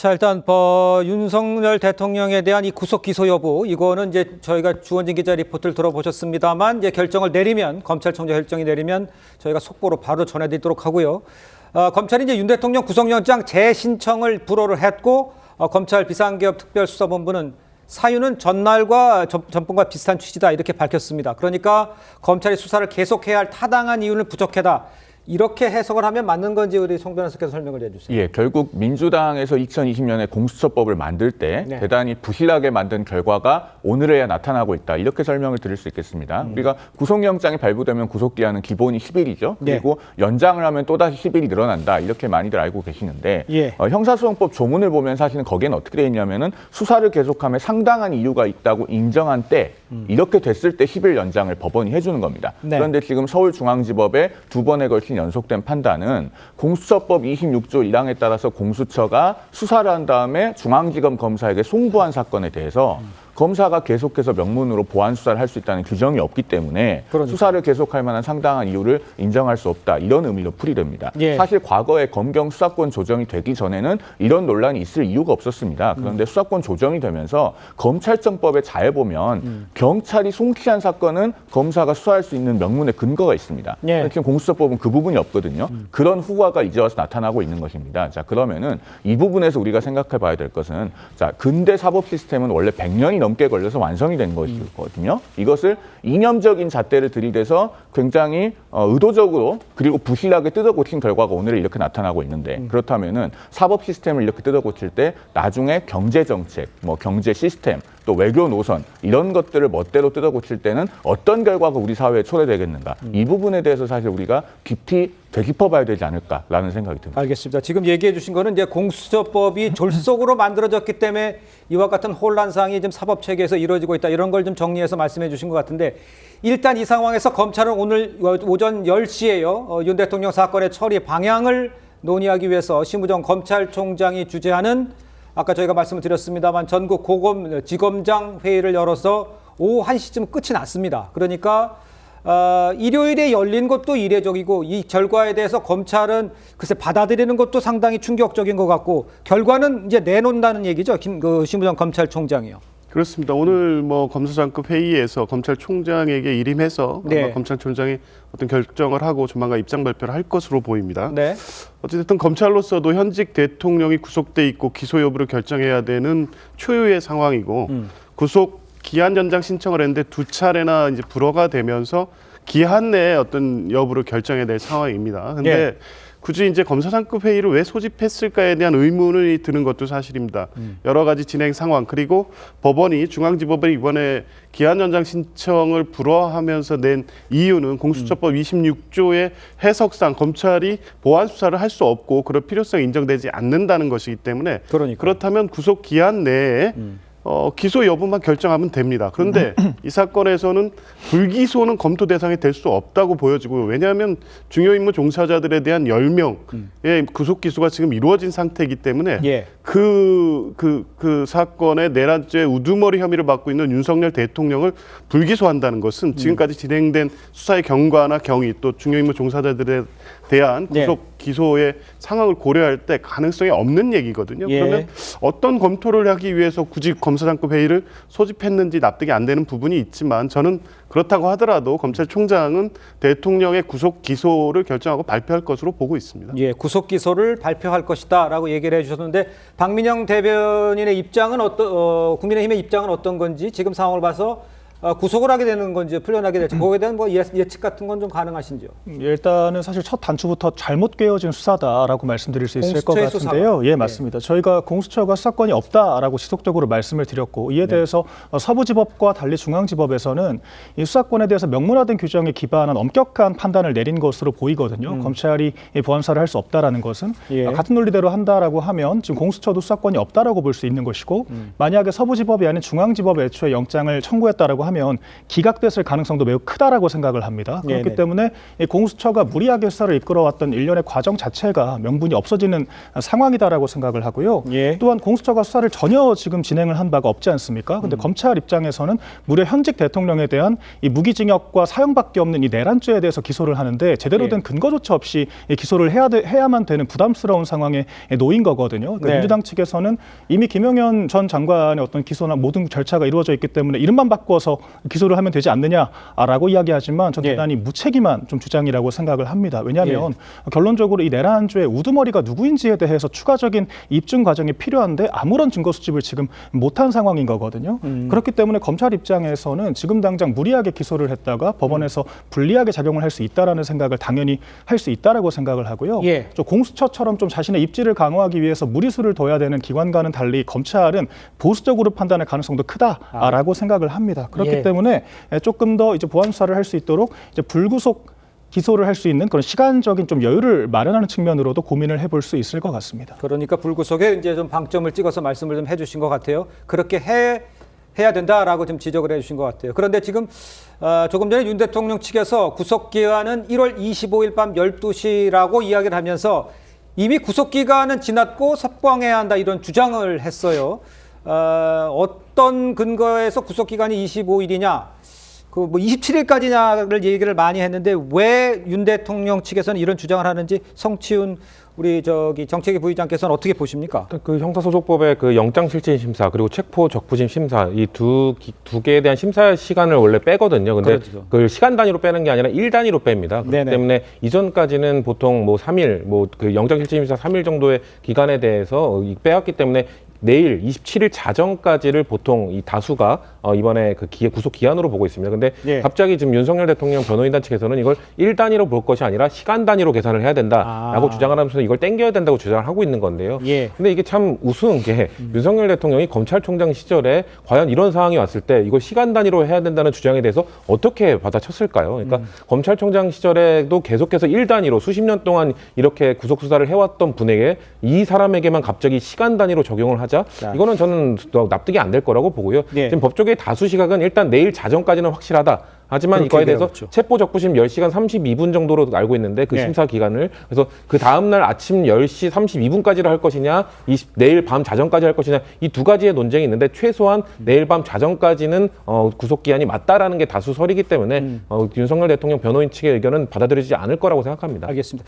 자, 일단 윤석열 대통령에 대한 이 구속 기소 여부, 이거는 이제 저희가 주원진 기자 리포트를 들어보셨습니다만 이제 결정을 내리면, 검찰총장 결정이 내리면 저희가 속보로 바로 전해드리도록 하고요. 검찰이 이제 윤 대통령 구속영장 재신청을 불허를 했고, 검찰 비상기업 특별수사본부는 사유는 전날과 전번과 비슷한 취지다 이렇게 밝혔습니다. 그러니까 검찰이 수사를 계속해야 할 타당한 이유는 부족하다. 이렇게 해석을 하면 맞는 건지 우리 송 변호사께서 설명을 해주세요. 예, 결국 민주당에서 2020년에 공수처법을 만들 때 대단히 부실하게 만든 결과가 오늘에야 나타나고 있다. 이렇게 설명을 드릴 수 있겠습니다. 우리가 구속영장이 발부되면 구속기한은 기본이 10일이죠. 그리고 연장을 하면 또다시 10일이 늘어난다. 이렇게 많이들 알고 계시는데 형사소송법 조문을 보면 사실은 거기에는 어떻게 되어 있냐면은 수사를 계속하면 상당한 이유가 있다고 인정한 때 이렇게 됐을 때 10일 연장을 법원이 해주는 겁니다. 그런데 지금 서울중앙지법의 2번에 걸친 연속된 판단은 공수처법 26조 1항에 따라서 공수처가 수사를 한 다음에 중앙지검 검사에게 송부한 사건에 대해서 검사가 계속해서 명문으로 보완 수사를 할 수 있다는 규정이 없기 때문에 수사를 계속할 만한 상당한 이유를 인정할 수 없다. 이런 의미로 풀이됩니다. 사실 과거에 검경 수사권 조정이 되기 전에는 이런 논란이 있을 이유가 없었습니다. 그런데 수사권 조정이 되면서 검찰청법에 잘 보면 경찰이 송치한 사건은 검사가 수사할 수 있는 명문의 근거가 있습니다. 지금 공수처법은 그 부분이 없거든요. 그런 후과가 이제 와서 나타나고 있는 것입니다. 자, 그러면은 이 부분에서 우리가 생각해 봐야 될 것은 자, 근대 사법 시스템은 원래 100년이 넘게 걸려서 완성이 된 것이거든요. 이것을 이념적인 잣대를 들이대서 굉장히 의도적으로 그리고 부실하게 뜯어고친 결과가 오늘 이렇게 나타나고 있는데 그렇다면은 사법 시스템을 이렇게 뜯어고칠 때 나중에 경제 정책, 경제 시스템, 또 외교 노선 이런 것들을 멋대로 뜯어고칠 때는 어떤 결과가 우리 사회에 초래되겠는가 이 부분에 대해서 사실 우리가 깊이 되짚어봐야 되지 않을까라는 생각이 듭니다. 알겠습니다. 지금 얘기해 주신 거는 이제 공수처법이 졸속으로 만들어졌기 때문에 이와 같은 혼란상이 지금 사법 체계에서 이루어지고 있다 이런 걸 좀 정리해서 말씀해 주신 것 같은데 일단 이 상황에서 검찰은 오늘 오전 10시에요. 윤 대통령 사건의 처리 방향을 논의하기 위해서 심우정 검찰총장이 주재하는 아까 저희가 말씀을 드렸습니다만 전국 고검지검장 회의를 열어서 오후 1시쯤 끝이 났습니다. 그러니까 일요일에 열린 것도 이례적이고 이 결과에 대해서 검찰은 글쎄 받아들이는 것도 상당히 충격적인 것 같고 결과는 이제 내놓는다는 얘기죠. 심우정 검찰총장이요. 그렇습니다. 오늘 검사장급 회의에서 검찰총장에게 일임해서 아마 검찰총장이 어떤 결정을 하고 조만간 입장 발표를 할 것으로 보입니다. 어쨌든 검찰로서도 현직 대통령이 구속돼 있고 기소 여부를 결정해야 되는 초유의 상황이고 구속 기한 연장 신청을 했는데 두 차례나 이제 불허가 되면서 기한 내에 어떤 여부를 결정해야 될 상황입니다. 근데 굳이 이제 검사장급 회의를 왜 소집했을까에 대한 의문이 드는 것도 사실입니다. 여러 가지 진행 상황 그리고 법원이 중앙지법에 이번에 기한 연장 신청을 불허하면서 낸 이유는 공수처법 26조의 해석상 검찰이 보완 수사를 할 수 없고 그럴 필요성이 인정되지 않는다는 것이기 때문에 그렇다면 구속 기한 내에 기소 여부만 결정하면 됩니다. 그런데 이 사건에서는 불기소는 검토 대상이 될 수 없다고 보여지고요. 왜냐하면 중요 임무 종사자들에 대한 10명의 구속 기소가 지금 이루어진 상태이기 때문에 그 사건의 내란죄 우두머리 혐의를 받고 있는 윤석열 대통령을 불기소한다는 것은 지금까지 진행된 수사의 경과나 경위 또 중요 임무 종사자들에 대한 구속 기소의 상황을 고려할 때 가능성이 없는 얘기거든요. 그러면 어떤 검토를 하기 위해서 굳이 검사장급 회의를 소집했는지 납득이 안 되는 부분이 있지만 저는 그렇다고 하더라도 검찰총장은 대통령의 구속 기소를 결정하고 발표할 것으로 보고 있습니다. 구속 기소를 발표할 것이다라고 얘기를 해주셨는데 박민영 대변인의 입장은 국민의힘의 입장은 어떤 건지 지금 상황을 봐서 구속을 하게 되는 건지 풀려나게 될지 거기에 대한 예측 같은 건 좀 가능하신지요? 일단은 사실 첫 단추부터 잘못 깨어진 수사다라고 말씀드릴 수 있을 것 같은데요. 맞습니다. 저희가 공수처가 수사권이 없다라고 지속적으로 말씀을 드렸고 이에 대해서 서부지법과 달리 중앙지법에서는 이 수사권에 대해서 명문화된 규정에 기반한 엄격한 판단을 내린 것으로 보이거든요. 검찰이 보완 수사를 할 수 없다라는 것은 같은 논리대로 한다라고 하면 지금 공수처도 수사권이 없다라고 볼 수 있는 것이고 만약에 서부지법이 아닌 중앙지법에 애초에 영장을 청구했다라고 하면 하면 기각됐을 가능성도 매우 크다라고 생각을 합니다. 그렇기 네네. 때문에 이 공수처가 무리하게 수사를 이끌어왔던 일련의 과정 자체가 명분이 없어지는 상황이다라고 생각을 하고요. 예. 또한 공수처가 수사를 전혀 지금 진행을 한 바가 없지 않습니까? 근데 검찰 입장에서는 무려 현직 대통령에 대한 이 무기징역과 사형밖에 없는 이 내란죄에 대해서 기소를 하는데 제대로 된 근거조차 없이 이 기소를 해야만 되는 부담스러운 상황에 놓인 거거든요. 그러니까 네. 민주당 측에서는 이미 김용현 전 장관의 어떤 기소나 모든 절차가 이루어져 있기 때문에 이름만 바꿔서 기소를 하면 되지 않느냐라고 이야기하지만 전 예. 대단히 무책임한 좀 주장이라고 생각을 합니다. 왜냐하면 결론적으로 이 내란죄의 우두머리가 누구인지에 대해서 추가적인 입증 과정이 필요한데 아무런 증거 수집을 지금 못한 상황인 거거든요. 그렇기 때문에 검찰 입장에서는 지금 당장 무리하게 기소를 했다가 법원에서 불리하게 작용을 할 수 있다라는 생각을 당연히 할 수 있다라고 생각을 하고요. 예. 좀 공수처처럼 좀 자신의 입지를 강화하기 위해서 무리수를 둬야 되는 기관과는 달리 검찰은 보수적으로 판단할 가능성도 크다라고 생각을 합니다. 그렇기 예. 때문에 조금 더 이제 보완 수사를 할 수 있도록 이제 불구속 기소를 할 수 있는 그런 시간적인 좀 여유를 마련하는 측면으로도 고민을 해볼 수 있을 것 같습니다. 그러니까 불구속에 이제 좀 방점을 찍어서 말씀을 좀 해주신 것 같아요. 그렇게 해야 된다라고 좀 지적을 해주신 것 같아요. 그런데 지금 조금 전에 윤 대통령 측에서 구속 기간은 1월 25일 밤 12시라고 이야기를 하면서 이미 구속 기간은 지났고 석방해야 한다 이런 주장을 했어요. 어떤 근거에서 구속 기간이 25일이냐? 그 뭐 27일까지냐를 얘기를 많이 했는데 왜 윤 대통령 측에서는 이런 주장을 하는지 성치훈 우리 정책위 부의장께서는 어떻게 보십니까? 그 형사소송법의 그 영장실질심사 그리고 체포적부심 심사 이 두 개에 대한 심사 시간을 원래 빼거든요. 근데 그렇죠. 그걸 시간 단위로 빼는 게 아니라 일 단위로 뺍니다. 그렇기 네네. 때문에 이전까지는 보통 뭐 3일, 뭐 그 영장실질심사 3일 정도의 기간에 대해서 빼왔기 때문에 내일 27일 자정까지를 보통 이 다수가 이번에 그 구속 기한으로 보고 있습니다. 근데 예. 갑자기 지금 윤석열 대통령 변호인단 측에서는 이걸 일 단위로 볼 것이 아니라 시간 단위로 계산을 해야 된다라고 주장을 하면서 이걸 땡겨야 된다고 주장을 하고 있는 건데요. 예. 근데 이게 참 우스운 게 윤석열 대통령이 검찰총장 시절에 과연 이런 상황이 왔을 때 이걸 시간 단위로 해야 된다는 주장에 대해서 어떻게 받아쳤을까요? 그러니까 검찰총장 시절에도 계속해서 일 단위로 수십 년 동안 이렇게 구속 수사를 해왔던 분에게 이 사람에게만 갑자기 시간 단위로 적용을 하자 이거는 저는 납득이 안 될 거라고 보고요. 예. 지금 법조계의 다수 시각은 일단 내일 자정까지는 확실하다. 하지만 그렇게 이거에 대해서 얘기하고 있죠. 체포적부심 10시간 32분 정도로 알고 있는데 그 예. 심사 기간을 그래서 그 다음날 아침 10시 32분까지를 할 것이냐 내일 밤 자정까지 할 것이냐 이 두 가지의 논쟁이 있는데 최소한 내일 밤 자정까지는 구속기한이 맞다라는 게 다수설이기 때문에 윤석열 대통령 변호인 측의 의견은 받아들여지지 않을 거라고 생각합니다. 알겠습니다.